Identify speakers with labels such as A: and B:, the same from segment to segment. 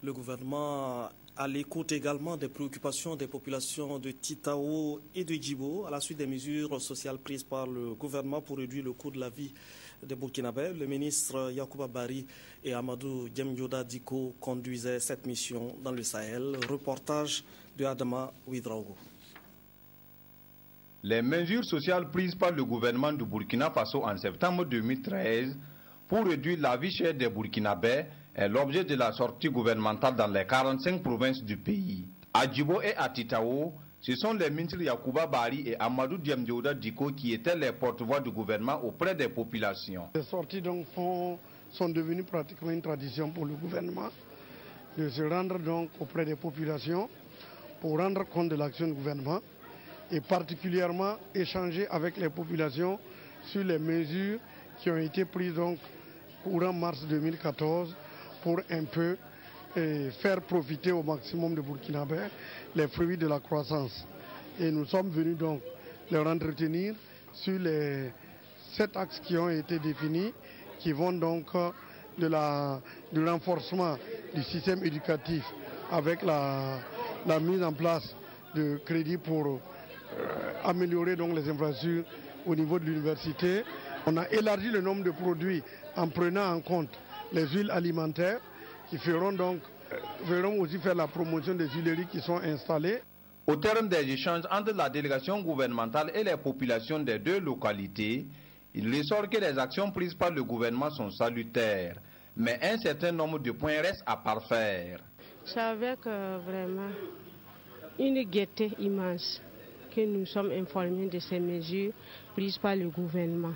A: Le gouvernement, à l'écoute également des préoccupations des populations de Titao et de Djibo, à la suite des mesures sociales prises par le gouvernement pour réduire le coût de la vie des Burkinabés, le ministre Yacouba Bari et Amadou Diemdioda Diko conduisaient cette mission dans le Sahel. Reportage de Adama Ouidraogo.
B: Les mesures sociales prises par le gouvernement du Burkina Faso en septembre 2013 pour réduire la vie chère des Burkinabés est l'objet de la sortie gouvernementale dans les 45 provinces du pays. À Djibo et à Titao, ce sont les ministres Yacouba Bari et Amadou Diemdioda Diko qui étaient les porte-voix du gouvernement auprès des populations.
C: Les sorties donc sont devenues pratiquement une tradition pour le gouvernement de se rendre donc auprès des populations pour rendre compte de l'action du gouvernement et particulièrement échanger avec les populations sur les mesures qui ont été prises donc courant mars 2014 pour un peu faire profiter au maximum de Burkinabés les fruits de la croissance. Et nous sommes venus donc leur entretenir sur les 7 axes qui ont été définis, qui vont donc du renforcement du système éducatif avec la mise en place de crédits pour améliorer donc les infrastructures au niveau de l'université. On a élargi le nombre de produits en prenant en compte les huiles alimentaires qui verront aussi faire la promotion des huileries qui sont installées.
B: Au terme des échanges entre la délégation gouvernementale et les populations des deux localités, il ressort que les actions prises par le gouvernement sont salutaires, mais un certain nombre de points restent à parfaire.
D: C'est avec vraiment une gaieté immense que nous sommes informés de ces mesures prises par le gouvernement.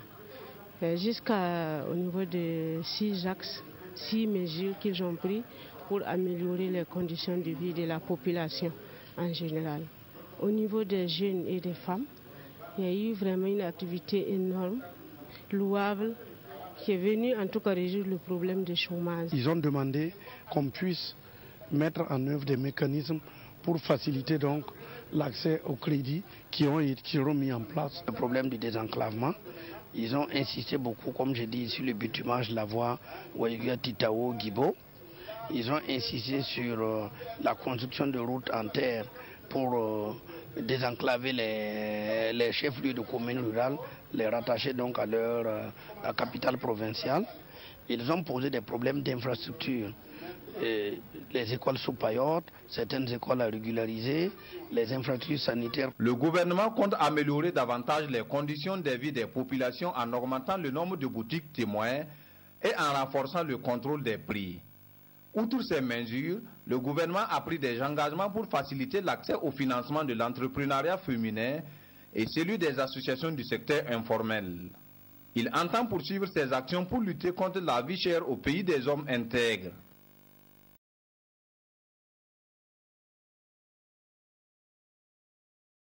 D: Jusqu'au niveau de 6 axes, 6 mesures qu'ils ont prises pour améliorer les conditions de vie de la population en général. Au niveau des jeunes et des femmes, il y a eu vraiment une activité énorme, louable, qui est venue en tout cas résoudre le problème du chômage.
C: Ils ont demandé qu'on puisse mettre en œuvre des mécanismes pour faciliter donc l'accès au crédit qui seront mis en place. Le problème du désenclavement, ils ont insisté beaucoup, comme j'ai dit, sur le bitumage de la voie Ouaïga-Titao-Djibo. Ils ont insisté sur la construction de routes en terre pour désenclaver les chefs-lieux de communes rurales, les rattacher donc à la capitale provinciale. Ils ont posé des problèmes d'infrastructure. Les écoles sous paillotes, certaines écoles à régulariser, les infrastructures sanitaires.
B: Le gouvernement compte améliorer davantage les conditions de vie des populations en augmentant le nombre de boutiques témoins et en renforçant le contrôle des prix. Outre ces mesures, le gouvernement a pris des engagements pour faciliter l'accès au financement de l'entrepreneuriat féminin et celui des associations du secteur informel. Il entend poursuivre ses actions pour lutter contre la vie chère au pays des hommes intègres.